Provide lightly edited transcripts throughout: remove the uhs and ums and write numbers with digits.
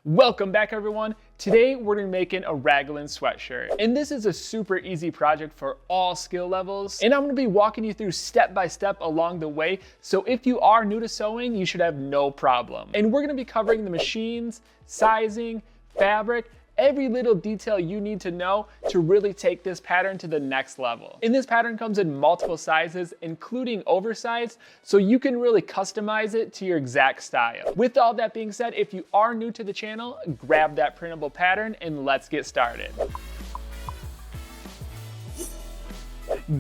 Welcome back everyone. Today we're going to be making a Raglan sweatshirt. And this is a super easy project for all skill levels. And I'm going to be walking you through step by step along the way. So if you are new to sewing, you should have no problem. And we're going to be covering the machines, sizing, fabric, every little detail you need to know to really take this pattern to the next level. And this pattern comes in multiple sizes, including oversized, so you can really customize it to your exact style. With all that being said, if you are new to the channel, grab that printable pattern and let's get started.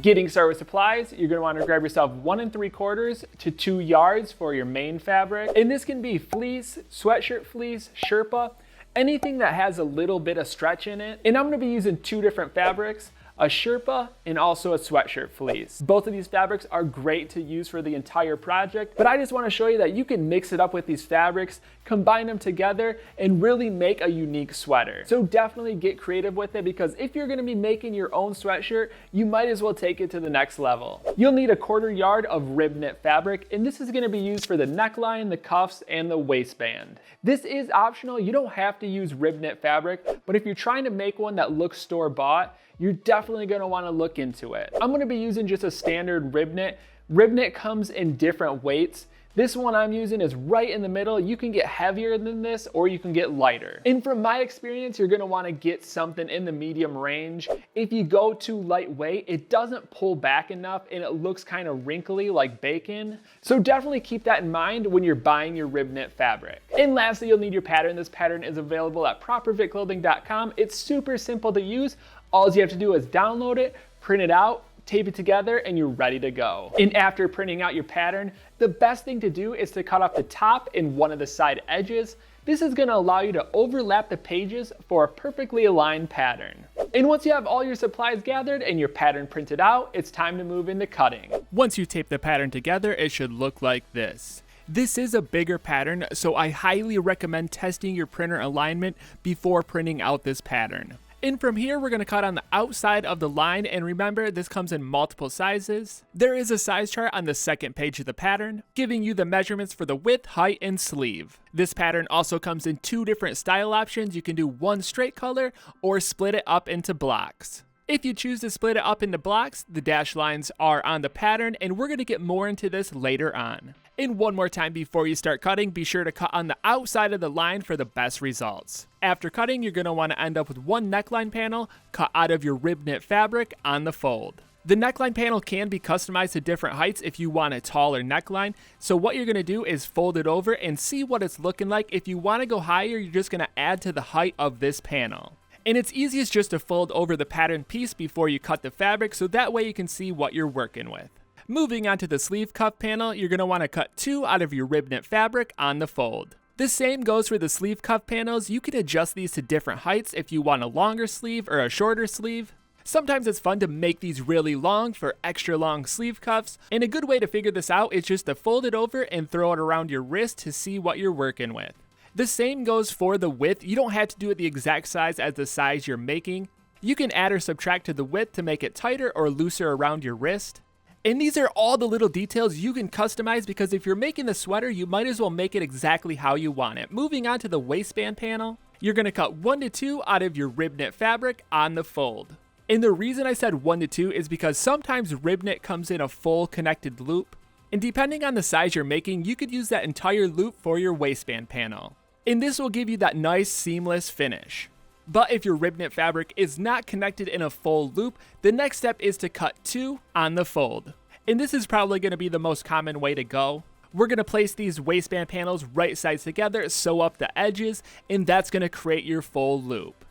Getting started with supplies, you're going to want to grab yourself 1 3/4 to 2 yards for your main fabric. And this can be fleece, sweatshirt fleece, Sherpa, anything that has a little bit of stretch in it. And I'm going to be using 2 different fabrics, a Sherpa and also a sweatshirt fleece. Both of these fabrics are great to use for the entire project, but I just want to show you that you can mix it up with these fabrics, combine them together, and really make a unique sweater. So definitely get creative with it, because if you're going to be making your own sweatshirt, you might as well take it to the next level. You'll need a 1/4 yard of rib knit fabric, and this is going to be used for the neckline, the cuffs, and the waistband. This is optional. You don't have to use rib knit fabric, but if you're trying to make one that looks store-bought, you're definitely going to want to look into it. I'm going to be using just a standard rib knit. Rib knit comes in different weights. This one I'm using is right in the middle. You can get heavier than this or you can get lighter. And from my experience, you're gonna wanna get something in the medium range. If you go too lightweight, it doesn't pull back enough and it looks kind of wrinkly like bacon. So definitely keep that in mind when you're buying your rib knit fabric. And lastly, you'll need your pattern. This pattern is available at properfitclothing.com. It's super simple to use. All you have to do is download it, print it out, tape it together, and you're ready to go. And after printing out your pattern, the best thing to do is to cut off the top and one of the side edges. This is going to allow you to overlap the pages for a perfectly aligned pattern. And once you have all your supplies gathered and your pattern printed out, it's time to move into cutting. Once you tape the pattern together, it should look like this. This is a bigger pattern, so I highly recommend testing your printer alignment before printing out this pattern. And from here, we're going to cut on the outside of the line, and remember, this comes in multiple sizes. There is a size chart on the second page of the pattern, giving you the measurements for the width, height, and sleeve. This pattern also comes in 2 different style options. You can do one straight color or split it up into blocks. If you choose to split it up into blocks, the dashed lines are on the pattern, and we're going to get more into this later on. And one more time before you start cutting, be sure to cut on the outside of the line for the best results. After cutting, you're going to want to end up with one neckline panel cut out of your rib knit fabric on the fold. The neckline panel can be customized to different heights if you want a taller neckline. So what you're going to do is fold it over and see what it's looking like. If you want to go higher, you're just going to add to the height of this panel. And it's easiest just to fold over the pattern piece before you cut the fabric, so that way you can see what you're working with. Moving on to the sleeve cuff panel, you're going to want to cut 2 out of your rib knit fabric on the fold. The same goes for the sleeve cuff panels. You can adjust these to different heights if you want a longer sleeve or a shorter sleeve. Sometimes it's fun to make these really long for extra long sleeve cuffs, and a good way to figure this out is just to fold it over and throw it around your wrist to see what you're working with. The same goes for the width. You don't have to do it the exact size as the size you're making. You can add or subtract to the width to make it tighter or looser around your wrist. And these are all the little details you can customize, because if you're making the sweater, you might as well make it exactly how you want it. Moving on to the waistband panel, you're going to cut 1 to 2 out of your rib knit fabric on the fold. And the reason I said 1 to 2 is because sometimes rib knit comes in a full connected loop. And depending on the size you're making, you could use that entire loop for your waistband panel. And this will give you that nice seamless finish. But if your rib knit fabric is not connected in a full loop, the next step is to cut 2 on the fold. And this is probably going to be the most common way to go. We're going to place these waistband panels right sides together, sew up the edges, and that's going to create your full loop.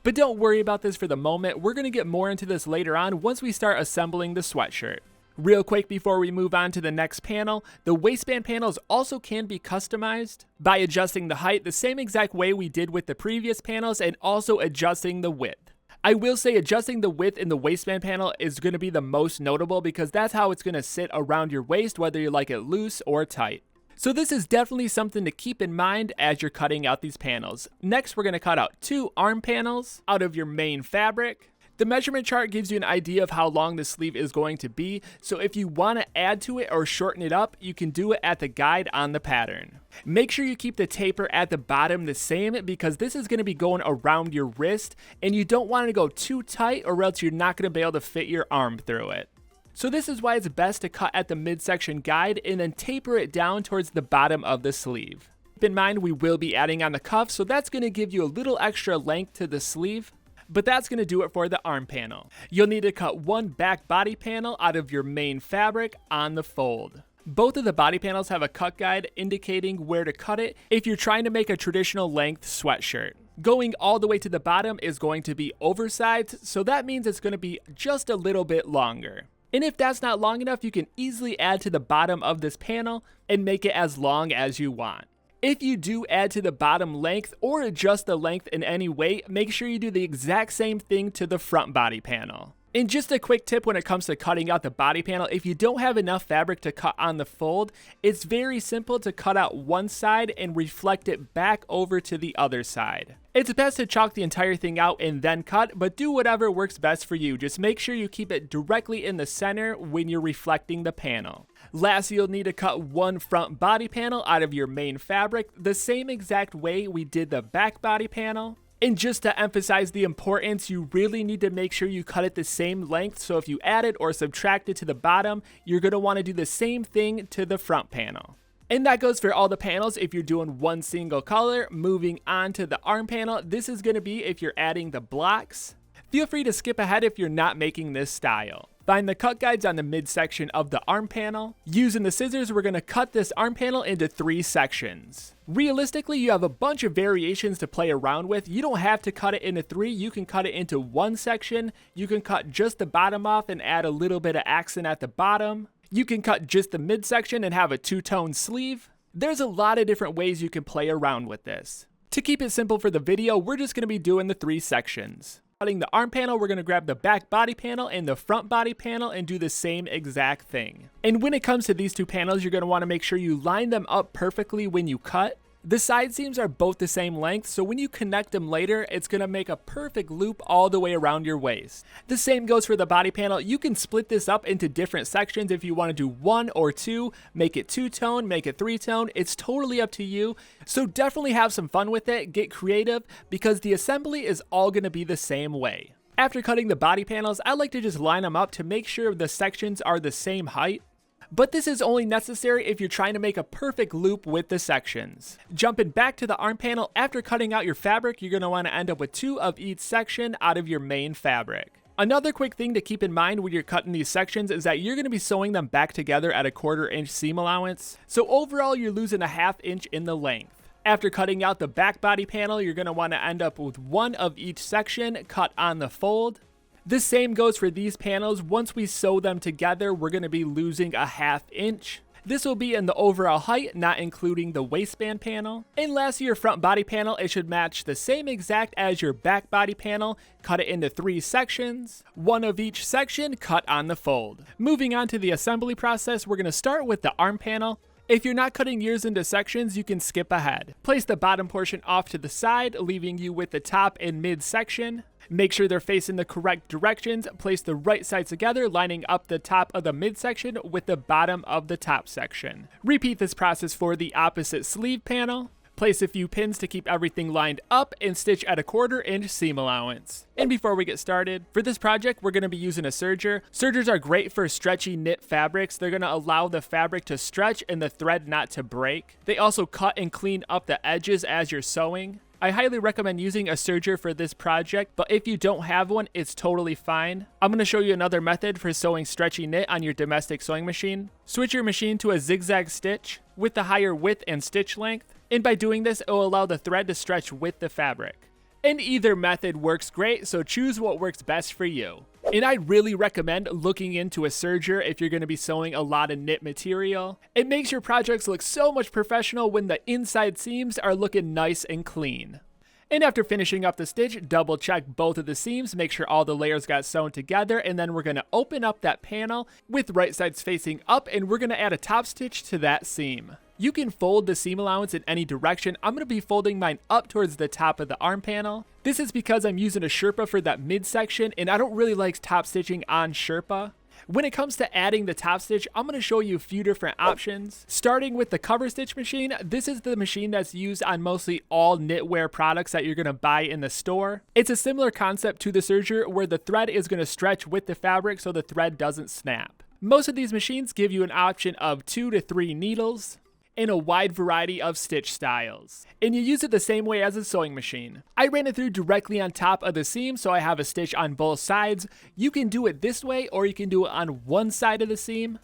But don't worry about this for the moment. We're going to get more into this later on once we start assembling the sweatshirt. Real quick before we move on to the next panel, the waistband panels also can be customized by adjusting the height the same exact way we did with the previous panels, and also adjusting the width. I will say adjusting the width in the waistband panel is going to be the most notable, because that's how it's going to sit around your waist, whether you like it loose or tight. So this is definitely something to keep in mind as you're cutting out these panels. Next, we're going to cut out 2 arm panels out of your main fabric. The measurement chart gives you an idea of how long the sleeve is going to be, so if you want to add to it or shorten it up, you can do it at the guide on the pattern. Make sure you keep the taper at the bottom the same because this is going to be going around your wrist and you don't want to go too tight or else you're not going to be able to fit your arm through it. So this is why it's best to cut at the midsection guide and then taper it down towards the bottom of the sleeve. Keep in mind we will be adding on the cuff, so that's going to give you a little extra length to the sleeve. But that's going to do it for the arm panel. You'll need to cut one back body panel out of your main fabric on the fold. Both of the body panels have a cut guide indicating where to cut it if you're trying to make a traditional length sweatshirt. Going all the way to the bottom is going to be oversized, so that means it's going to be just a little bit longer. And if that's not long enough, you can easily add to the bottom of this panel and make it as long as you want. If you do add to the bottom length or adjust the length in any way, make sure you do the exact same thing to the front body panel. And just a quick tip when it comes to cutting out the body panel, if you don't have enough fabric to cut on the fold, it's very simple to cut out one side and reflect it back over to the other side. It's best to chalk the entire thing out and then cut, but do whatever works best for you. Just make sure you keep it directly in the center when you're reflecting the panel. Last, you'll need to cut one front body panel out of your main fabric, the same exact way we did the back body panel. And just to emphasize the importance, you really need to make sure you cut it the same length, so if you add it or subtract it to the bottom, you're going to want to do the same thing to the front panel. And that goes for all the panels if you're doing one single color. Moving on to the arm panel, this is going to be if you're adding the blocks. Feel free to skip ahead if you're not making this style. Find the cut guides on the midsection of the arm panel. Using the scissors, we're going to cut this arm panel into 3 sections. Realistically, you have a bunch of variations to play around with. You don't have to cut it into 3, you can cut it into 1 section. You can cut just the bottom off and add a little bit of accent at the bottom. You can cut just the midsection and have a 2-tone sleeve. There's a lot of different ways you can play around with this. To keep it simple for the video, we're just going to be doing the 3 sections. Cutting the arm panel, we're going to grab the back body panel and the front body panel and do the same exact thing. And when it comes to these 2 panels, you're going to want to make sure you line them up perfectly when you cut. The side seams are both the same length, so when you connect them later, it's going to make a perfect loop all the way around your waist. The same goes for the body panel. You can split this up into different sections if you want to do 1 or 2, make it 2-tone, make it 3-tone. It's totally up to you. So definitely have some fun with it, get creative, because the assembly is all going to be the same way. After cutting the body panels, I like to just line them up to make sure the sections are the same height. But this is only necessary if you're trying to make a perfect loop with the sections. Jumping back to the arm panel, after cutting out your fabric, you're going to want to end up with 2 of each section out of your main fabric. Another quick thing to keep in mind when you're cutting these sections is that you're going to be sewing them back together at a 1/4 inch seam allowance. So overall, you're losing a 1/2 inch in the length. After cutting out the back body panel, you're going to want to end up with 1 of each section cut on the fold. The same goes for these panels. Once we sew them together, we're going to be losing a 1/2 inch. This will be in the overall height, not including the waistband panel. And lastly, your front body panel, it should match the same exact as your back body panel. Cut it into 3 sections, 1 of each section cut on the fold. Moving on to the assembly process, we're going to start with the arm panel. If you're not cutting yours into sections, you can skip ahead. Place the bottom portion off to the side, leaving you with the top and mid section. Make sure they're facing the correct directions. Place the right sides together, lining up the top of the midsection with the bottom of the top section. Repeat this process for the opposite sleeve panel. Place a few pins to keep everything lined up and stitch at a 1/4 inch seam allowance. And before we get started, for this project, we're going to be using a serger. Sergers are great for stretchy knit fabrics. They're going to allow the fabric to stretch and the thread not to break. They also cut and clean up the edges as you're sewing. I highly recommend using a serger for this project, but if you don't have one, it's totally fine. I'm going to show you another method for sewing stretchy knit on your domestic sewing machine. Switch your machine to a zigzag stitch with the higher width and stitch length, and by doing this, it will allow the thread to stretch with the fabric. And either method works great, so choose what works best for you. And I really recommend looking into a serger if you're going to be sewing a lot of knit material. It makes your projects look so much professional when the inside seams are looking nice and clean. And after finishing up the stitch, double check both of the seams, make sure all the layers got sewn together, and then we're going to open up that panel with right sides facing up, and we're going to add a top stitch to that seam. You can fold the seam allowance in any direction. I'm going to be folding mine up towards the top of the arm panel. This is because I'm using a Sherpa for that midsection, and I don't really like top stitching on Sherpa. When it comes to adding the top stitch, I'm going to show you a few different options. Starting with the Coverstitch machine, this is the machine that's used on mostly all knitwear products that you're going to buy in the store. It's a similar concept to the Serger where the thread is going to stretch with the fabric so the thread doesn't snap. Most of these machines give you an option of 2 to 3 needles in a wide variety of stitch styles, and you use it the same way as a sewing machine. I ran it through directly on top of the seam, so I have a stitch on both sides. You can do it this way, or you can do it on one side of the seam.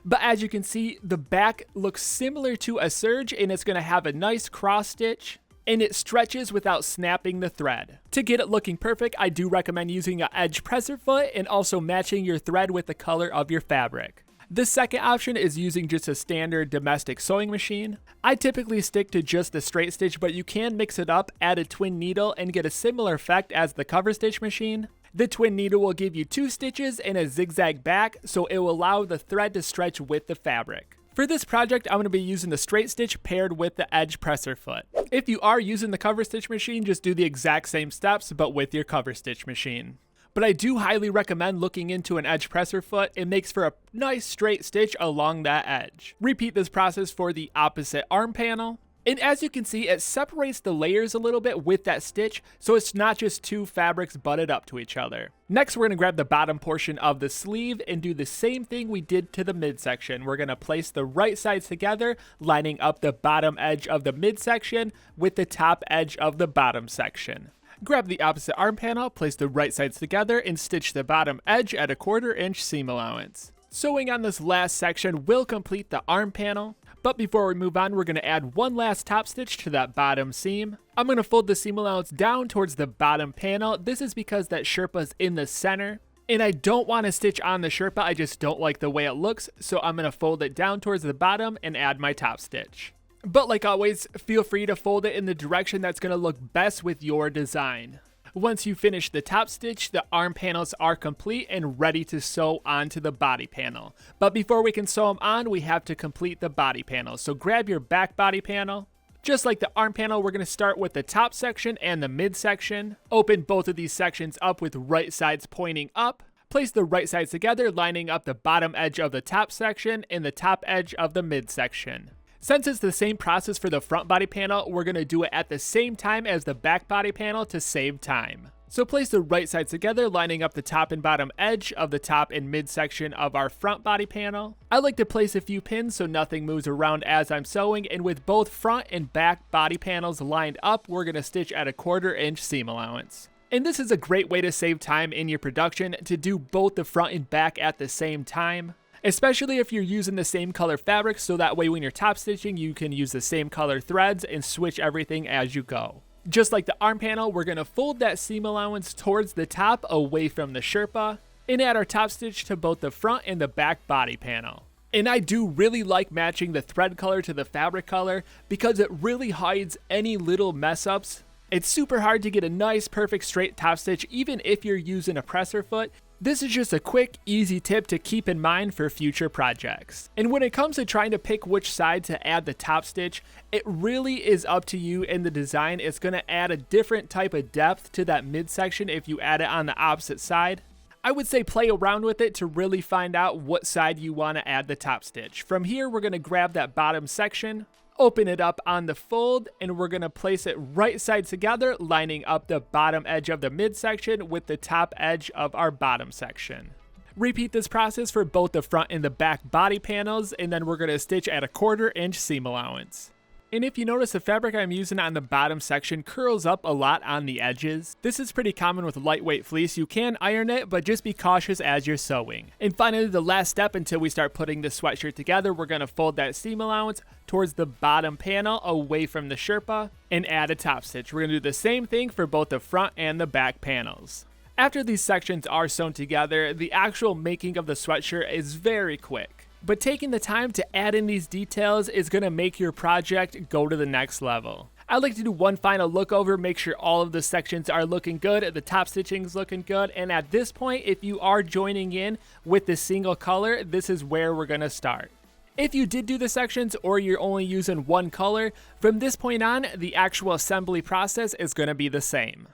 But as you can see, the back looks similar to a serge, and it's going to have a nice cross stitch, and it stretches without snapping the thread. To get it looking perfect, I do recommend using an edge presser foot and also matching your thread with the color of your fabric. The second option is using just a standard domestic sewing machine. I typically stick to just the straight stitch, but you can mix it up, add a twin needle, and get a similar effect as the Coverstitch machine. The twin needle will give you 2 stitches and a zigzag back, so it will allow the thread to stretch with the fabric. For this project, I'm going to be using the straight stitch paired with the edge presser foot. If you are using the Coverstitch machine, just do the exact same steps, but with your Coverstitch machine. But I do highly recommend looking into an edge presser foot. It makes for a nice straight stitch along that edge. Repeat this process for the opposite arm panel. And as you can see, it separates the layers a little bit with that stitch, so it's not just 2 fabrics butted up to each other. Next, we're going to grab the bottom portion of the sleeve and do the same thing we did to the midsection. We're going to place the right sides together, lining up the bottom edge of the midsection with the top edge of the bottom section. Grab the opposite arm panel, place the right sides together, and stitch the bottom edge at a 1/4 inch seam allowance. Sewing on this last section will complete the arm panel, but before we move on, we're going to add one last top stitch to that bottom seam. I'm going to fold the seam allowance down towards the bottom panel. This is because that Sherpa's in the center, and I don't want to stitch on the Sherpa, I just don't like the way it looks, so I'm going to fold it down towards the bottom and add my top stitch. But like always, feel free to fold it in the direction that's going to look best with your design. Once you finish the top stitch, the arm panels are complete and ready to sew onto the body panel. But before we can sew them on, we have to complete the body panel. So grab your back body panel. Just like the arm panel, we're going to start with the top section and the midsection. Open both of these sections up with right sides pointing up. Place the right sides together, lining up the bottom edge of the top section and the top edge of the midsection. Since it's the same process for the front body panel, we're going to do it at the same time as the back body panel to save time. So place the right sides together, lining up the top and bottom edge of the top and midsection of our front body panel. I like to place a few pins so nothing moves around as I'm sewing, and with both front and back body panels lined up, we're going to stitch at a 1/4 inch seam allowance. And this is a great way to save time in your production, to do both the front and back at the same time. Especially if you're using the same color fabric, so that way when you're top stitching, you can use the same color threads and switch everything as you go. Just like the arm panel, we're going to fold that seam allowance towards the top away from the Sherpa and add our top stitch to both the front and the back body panel. And I do really like matching the thread color to the fabric color because it really hides any little mess ups. It's super hard to get a nice perfect straight top stitch even if you're using a presser foot. This is just a quick, easy tip to keep in mind for future projects. And when it comes to trying to pick which side to add the top stitch, it really is up to you in the design. It's going to add a different type of depth to that midsection if you add it on the opposite side. I would say play around with it to really find out what side you want to add the top stitch. From here, we're going to grab that bottom section, open it up on the fold, and we're going to place it right sides together, lining up the bottom edge of the midsection with the top edge of our bottom section. Repeat this process for both the front and the back body panels, and then we're going to stitch at a 1/4 inch seam allowance. And if you notice, the fabric I'm using on the bottom section curls up a lot on the edges. This is pretty common with lightweight fleece. You can iron it, but just be cautious as you're sewing. And finally, the last step until we start putting the sweatshirt together, we're going to fold that seam allowance towards the bottom panel away from the Sherpa and add a top stitch. We're going to do the same thing for both the front and the back panels. After these sections are sewn together, the actual making of the sweatshirt is very quick. But taking the time to add in these details is going to make your project go to the next level. I like to do one final look over, make sure all of the sections are looking good, the top stitching is looking good, and at this point, if you are joining in with the single color, this is where we're going to start. If you did do the sections or you're only using one color, from this point on, the actual assembly process is going to be the same.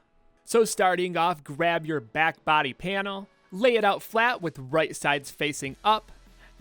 So starting off, grab your back body panel, lay it out flat with right sides facing up,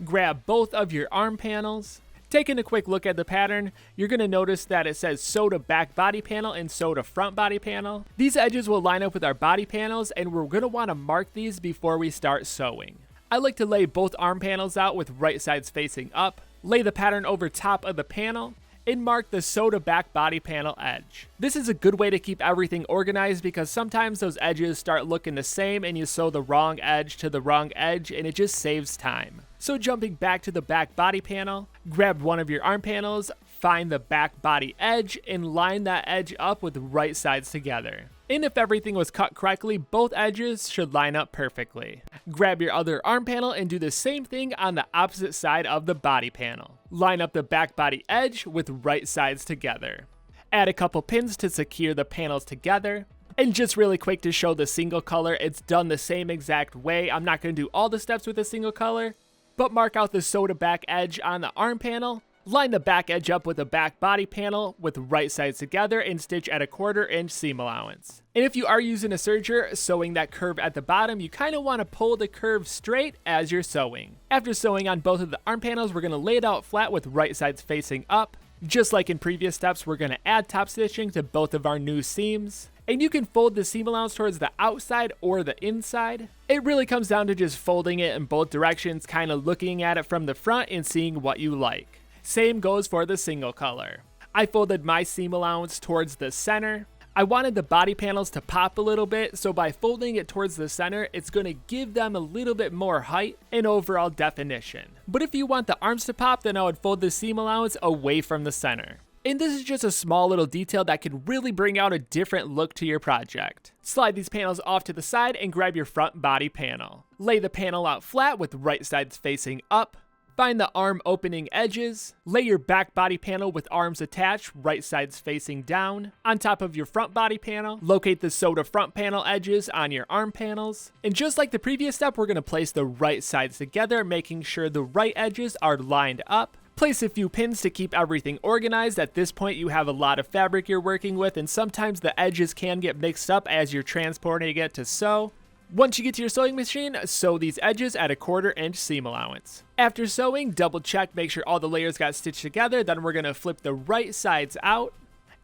grab both of your arm panels. Taking a quick look at the pattern, you're going to notice that it says sew to back body panel and sew to front body panel. These edges will line up with our body panels, and we're going to want to mark these before we start sewing. I like to lay both arm panels out with right sides facing up, lay the pattern over top of the panel, and mark the sew to back body panel edge. This is a good way to keep everything organized because sometimes those edges start looking the same and you sew the wrong edge to the wrong edge and it just saves time. So jumping back to the back body panel, grab one of your arm panels, find the back body edge, and line that edge up with right sides together. And if everything was cut correctly, both edges should line up perfectly. Grab your other arm panel and do the same thing on the opposite side of the body panel. Line up the back body edge with right sides together. Add a couple pins to secure the panels together. And just really quick to show the single color, it's done the same exact way. I'm not going to do all the steps with a single color, but mark out the sew to back edge on the arm panel. Line the back edge up with the back body panel with right sides together and stitch at a 1/4 inch seam allowance. And if you are using a serger, sewing that curve at the bottom, you kind of want to pull the curve straight as you're sewing. After sewing on both of the arm panels, we're going to lay it out flat with right sides facing up. Just like in previous steps, we're going to add top stitching to both of our new seams. And you can fold the seam allowance towards the outside or the inside. It really comes down to just folding it in both directions, kind of looking at it from the front and seeing what you like. Same goes for the single color. I folded my seam allowance towards the center. I wanted the body panels to pop a little bit, so by folding it towards the center, it's going to give them a little bit more height and overall definition. But if you want the arms to pop, then I would fold the seam allowance away from the center. And this is just a small little detail that could really bring out a different look to your project. Slide these panels off to the side and grab your front body panel. Lay the panel out flat with right sides facing up. Find the arm opening edges. Lay your back body panel with arms attached, right sides facing down. On top of your front body panel, locate the sew to front panel edges on your arm panels. And just like the previous step, we're going to place the right sides together, making sure the right edges are lined up. Place a few pins to keep everything organized. At this point, you have a lot of fabric you're working with, and sometimes the edges can get mixed up as you're transporting it to sew. Once you get to your sewing machine, sew these edges at a 1/4 inch seam allowance. After sewing, double check, make sure all the layers got stitched together. Then we're going to flip the right sides out.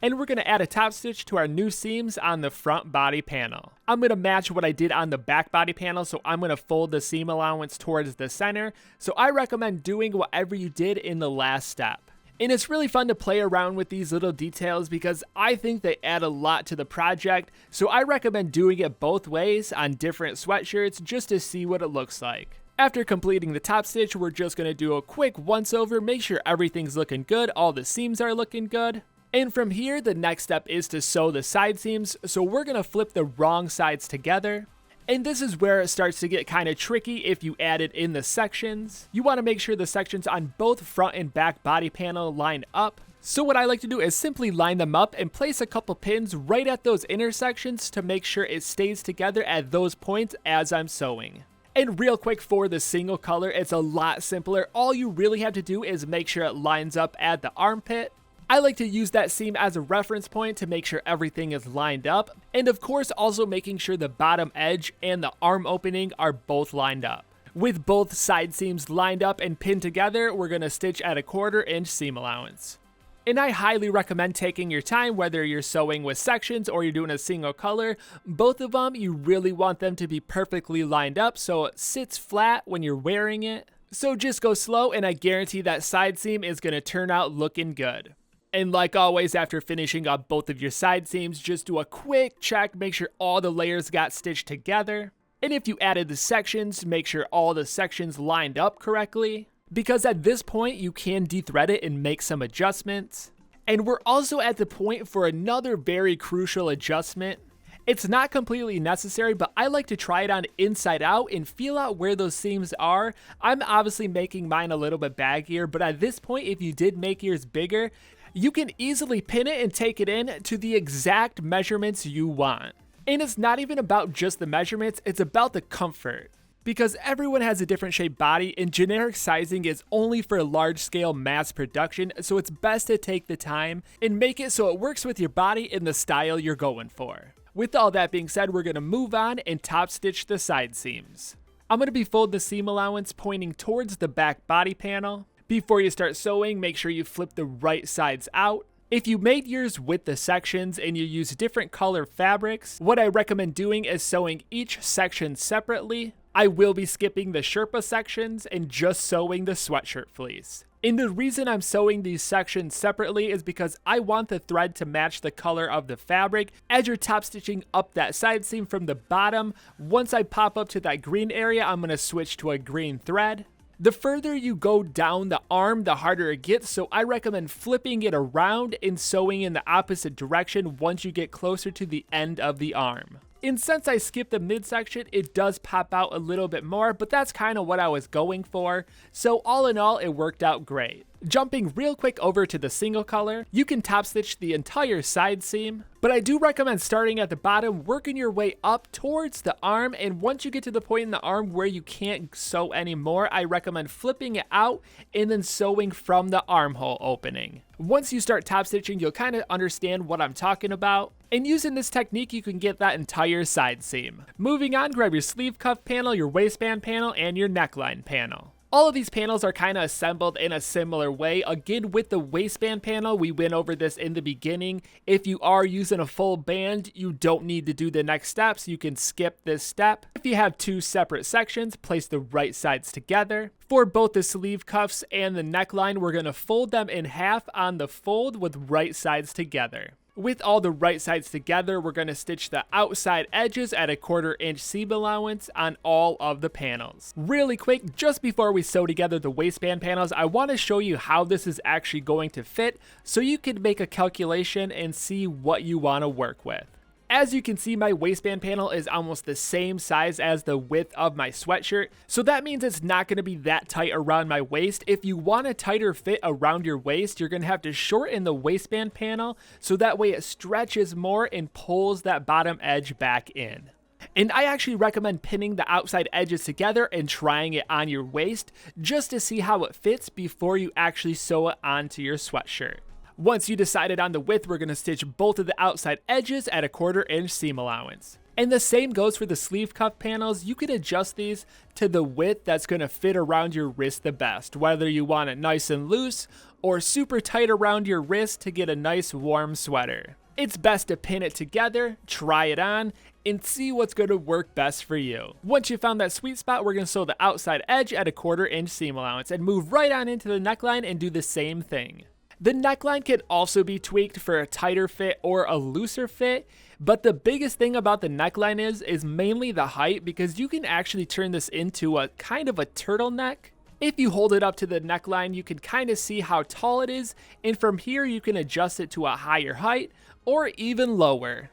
And we're going to add a top stitch to our new seams on the front body panel. I'm going to match what I did on the back body panel, so I'm going to fold the seam allowance towards the center. So I recommend doing whatever you did in the last step. And it's really fun to play around with these little details because I think they add a lot to the project. So I recommend doing it both ways on different sweatshirts just to see what it looks like. After completing the top stitch, we're just going to do a quick once over, make sure everything's looking good, all the seams are looking good. And from here, the next step is to sew the side seams. So we're going to flip the wrong sides together. And this is where it starts to get kind of tricky if you add it in the sections. You want to make sure the sections on both front and back body panel line up. So what I like to do is simply line them up and place a couple pins right at those intersections to make sure it stays together at those points as I'm sewing. And real quick for the single color, it's a lot simpler. All you really have to do is make sure it lines up at the armpit. I like to use that seam as a reference point to make sure everything is lined up. And of course, also making sure the bottom edge and the arm opening are both lined up. With both side seams lined up and pinned together, we're going to stitch at a 1/4 inch seam allowance. And I highly recommend taking your time, whether you're sewing with sections or you're doing a single color. Both of them, you really want them to be perfectly lined up so it sits flat when you're wearing it. So just go slow and I guarantee that side seam is going to turn out looking good. And like always, after finishing up both of your side seams, just do a quick check, make sure all the layers got stitched together. And if you added the sections, make sure all the sections lined up correctly, because at this point you can dethread it and make some adjustments. And we're also at the point for another very crucial adjustment. It's not completely necessary, but I like to try it on inside out and feel out where those seams are. I'm obviously making mine a little bit baggier, but at this point, if you did make yours bigger, you can easily pin it and take it in to the exact measurements you want. And it's not even about just the measurements, it's about the comfort. Because everyone has a different shaped body and generic sizing is only for large scale mass production, so it's best to take the time and make it so it works with your body and the style you're going for. With all that being said, we're going to move on and top stitch the side seams. I'm going to be folding the seam allowance pointing towards the back body panel. Before you start sewing, make sure you flip the right sides out. If you made yours with the sections and you use different color fabrics, what I recommend doing is sewing each section separately. I will be skipping the Sherpa sections and just sewing the sweatshirt fleece. And the reason I'm sewing these sections separately is because I want the thread to match the color of the fabric as you're top stitching up that side seam from the bottom. Once I pop up to that green area, I'm going to switch to a green thread. The further you go down the arm, the harder it gets, so I recommend flipping it around and sewing in the opposite direction once you get closer to the end of the arm. And since I skipped the midsection, it does pop out a little bit more, but that's kind of what I was going for. So all in all, it worked out great. Jumping real quick over to the single color, you can top stitch the entire side seam, but I do recommend starting at the bottom, working your way up towards the arm, and once you get to the point in the arm where you can't sew anymore, I recommend flipping it out and then sewing from the armhole opening. Once you start top stitching, you'll kind of understand what I'm talking about. And using this technique, you can get that entire side seam. Moving on, grab your sleeve cuff panel, your waistband panel, and your neckline panel. All of these panels are kind of assembled in a similar way. Again, with the waistband panel, we went over this in the beginning. If you are using a full band, you don't need to do the next steps. You can skip this step. If you have two separate sections, place the right sides together. For both the sleeve cuffs and the neckline, we're going to fold them in half on the fold with right sides together. With all the right sides together, we're going to stitch the outside edges at a 1/4 inch seam allowance on all of the panels. Really quick, just before we sew together the waistband panels, I want to show you how this is actually going to fit so you can make a calculation and see what you want to work with. As you can see, my waistband panel is almost the same size as the width of my sweatshirt, so that means it's not going to be that tight around my waist. If you want a tighter fit around your waist, you're going to have to shorten the waistband panel so that way it stretches more and pulls that bottom edge back in. And I actually recommend pinning the outside edges together and trying it on your waist just to see how it fits before you actually sew it onto your sweatshirt. Once you decided on the width, we're going to stitch both of the outside edges at a 1/4 inch seam allowance. And the same goes for the sleeve cuff panels. You can adjust these to the width that's going to fit around your wrist the best, whether you want it nice and loose or super tight around your wrist to get a nice warm sweater. It's best to pin it together, try it on, and see what's going to work best for you. Once you found that sweet spot, we're going to sew the outside edge at a 1/4 inch seam allowance and move right on into the neckline and do the same thing. The neckline can also be tweaked for a tighter fit or a looser fit, but the biggest thing about the neckline is mainly the height, because you can actually turn this into a kind of a turtleneck. If you hold it up to the neckline, you can kind of see how tall it is, and from here you can adjust it to a higher height or even lower.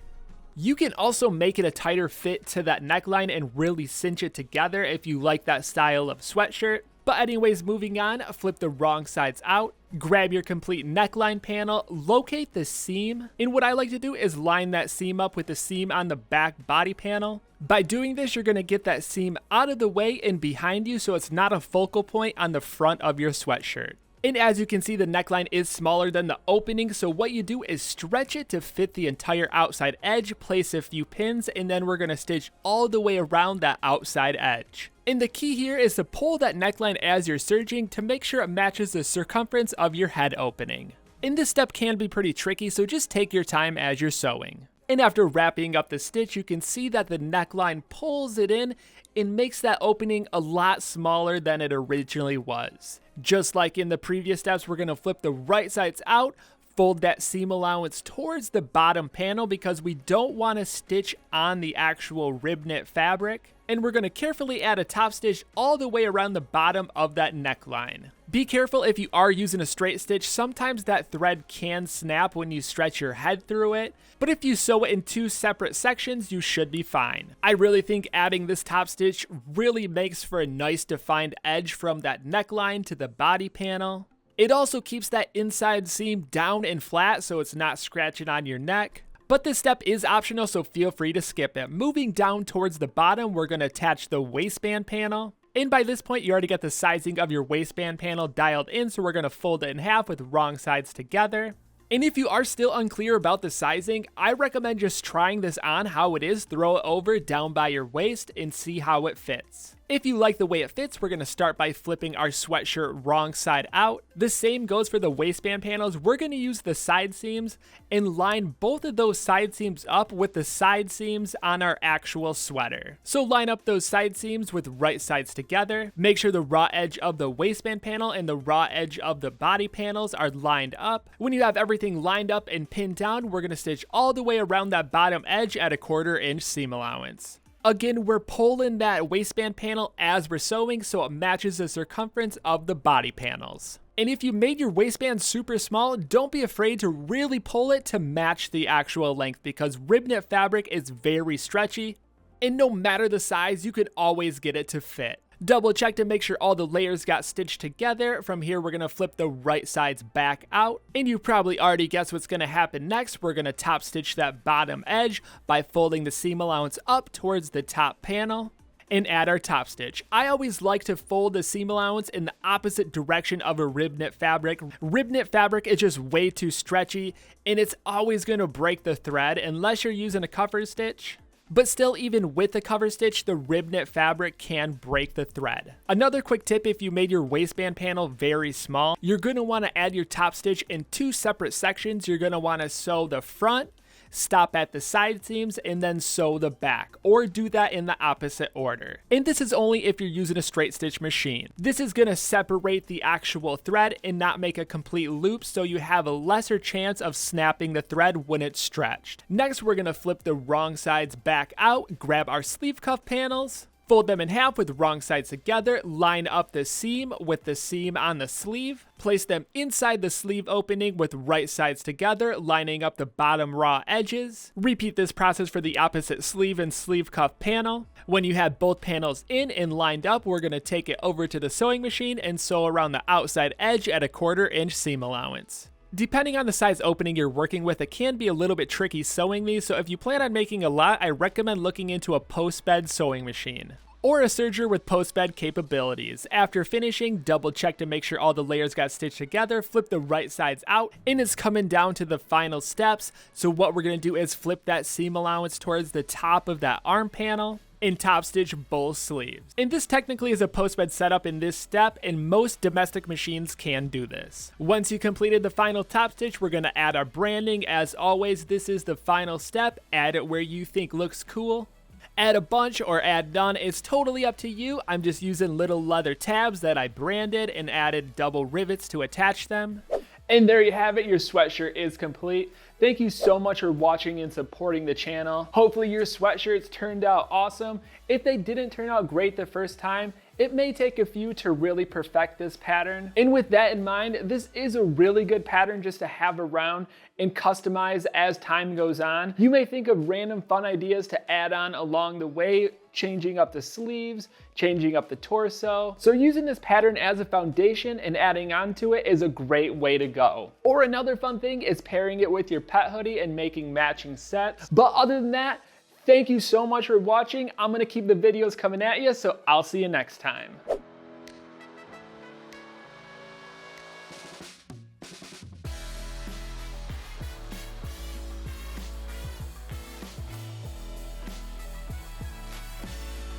You can also make it a tighter fit to that neckline and really cinch it together if you like that style of sweatshirt. But anyways, moving on, flip the wrong sides out, grab your complete neckline panel, locate the seam, and what I like to do is line that seam up with the seam on the back body panel. By doing this, you're going to get that seam out of the way and behind you so it's not a focal point on the front of your sweatshirt. And as you can see, the neckline is smaller than the opening, so what you do is stretch it to fit the entire outside edge, place a few pins, and then we're going to stitch all the way around that outside edge. And the key here is to pull that neckline as you're serging to make sure it matches the circumference of your head opening. And this step can be pretty tricky, so just take your time as you're sewing. And after wrapping up the stitch, you can see that the neckline pulls it in and makes that opening a lot smaller than it originally was. Just like in the previous steps, we're going to flip the right sides out, fold that seam allowance towards the bottom panel because we don't want to stitch on the actual rib knit fabric. And we're going to carefully add a top stitch all the way around the bottom of that neckline. Be careful if you are using a straight stitch, sometimes that thread can snap when you stretch your head through it, but if you sew it in two separate sections, you should be fine. I really think adding this top stitch really makes for a nice defined edge from that neckline to the body panel. It also keeps that inside seam down and flat so it's not scratching on your neck. But this step is optional, so feel free to skip it. Moving down towards the bottom, we're going to attach the waistband panel. And by this point, you already got the sizing of your waistband panel dialed in, so we're going to fold it in half with wrong sides together. And if you are still unclear about the sizing, I recommend just trying this on how it is, throw it over down by your waist, and see how it fits. If you like the way it fits, we're going to start by flipping our sweatshirt wrong side out. The same goes for the waistband panels. We're going to use the side seams and line both of those side seams up with the side seams on our actual sweater. So line up those side seams with right sides together. Make sure the raw edge of the waistband panel and the raw edge of the body panels are lined up. When you have everything lined up and pinned down, we're going to stitch all the way around that bottom edge at a 1/4 inch seam allowance. Again, we're pulling that waistband panel as we're sewing so it matches the circumference of the body panels. And if you made your waistband super small, don't be afraid to really pull it to match the actual length, because rib knit fabric is very stretchy, and no matter the size, you can always get it to fit. Double check to make sure all the layers got stitched together. From here, we're going to flip the right sides back out. And you probably already guessed what's going to happen next. We're going to top stitch that bottom edge by folding the seam allowance up towards the top panel and add our top stitch. I always like to fold the seam allowance in the opposite direction of a rib knit fabric. Rib knit fabric is just way too stretchy, and it's always going to break the thread unless you're using a cover stitch. But still, even with the cover stitch, the rib knit fabric can break the thread. Another quick tip: if you made your waistband panel very small, you're going to want to add your top stitch in 2 separate sections. You're going to want to sew the front, stop at the side seams, and then sew the back, or do that in the opposite order. And this is only if you're using a straight stitch machine. This is going to separate the actual thread and not make a complete loop, so you have a lesser chance of snapping the thread when it's stretched. Next, we're going to flip the wrong sides back out, grab our sleeve cuff panels, fold them in half with wrong sides together, line up the seam with the seam on the sleeve, place them inside the sleeve opening with right sides together, lining up the bottom raw edges. Repeat this process for the opposite sleeve and sleeve cuff panel. When you have both panels in and lined up, we're going to take it over to the sewing machine and sew around the outside edge at a 1/4 inch seam allowance. Depending on the size opening you're working with, it can be a little bit tricky sewing these, so if you plan on making a lot, I recommend looking into a post-bed sewing machine or a serger with post-bed capabilities. After finishing, double check to make sure all the layers got stitched together, flip the right sides out, and it's coming down to the final steps. So what we're going to do is flip that seam allowance towards the top of that arm panel and top stitch both sleeves. And this technically is a post-bed setup in this step, and most domestic machines can do this. Once you completed the final top stitch, we're going to add our branding. As always, this is the final step. Add it where you think looks cool. Add a bunch or add none, it's totally up to you. I'm just using little leather tabs that I branded and added double rivets to attach them. And there you have it, your sweatshirt is complete. Thank you so much for watching and supporting the channel. Hopefully your sweatshirts turned out awesome. If they didn't turn out great the first time, it may take a few to really perfect this pattern. And with that in mind, this is a really good pattern just to have around and customize as time goes on. You may think of random fun ideas to add on along the way, changing up the sleeves, changing up the torso. So using this pattern as a foundation and adding on to it is a great way to go. Or another fun thing is pairing it with your pet hoodie and making matching sets. But other than that, thank you so much for watching. I'm gonna keep the videos coming at you, so I'll see you next time.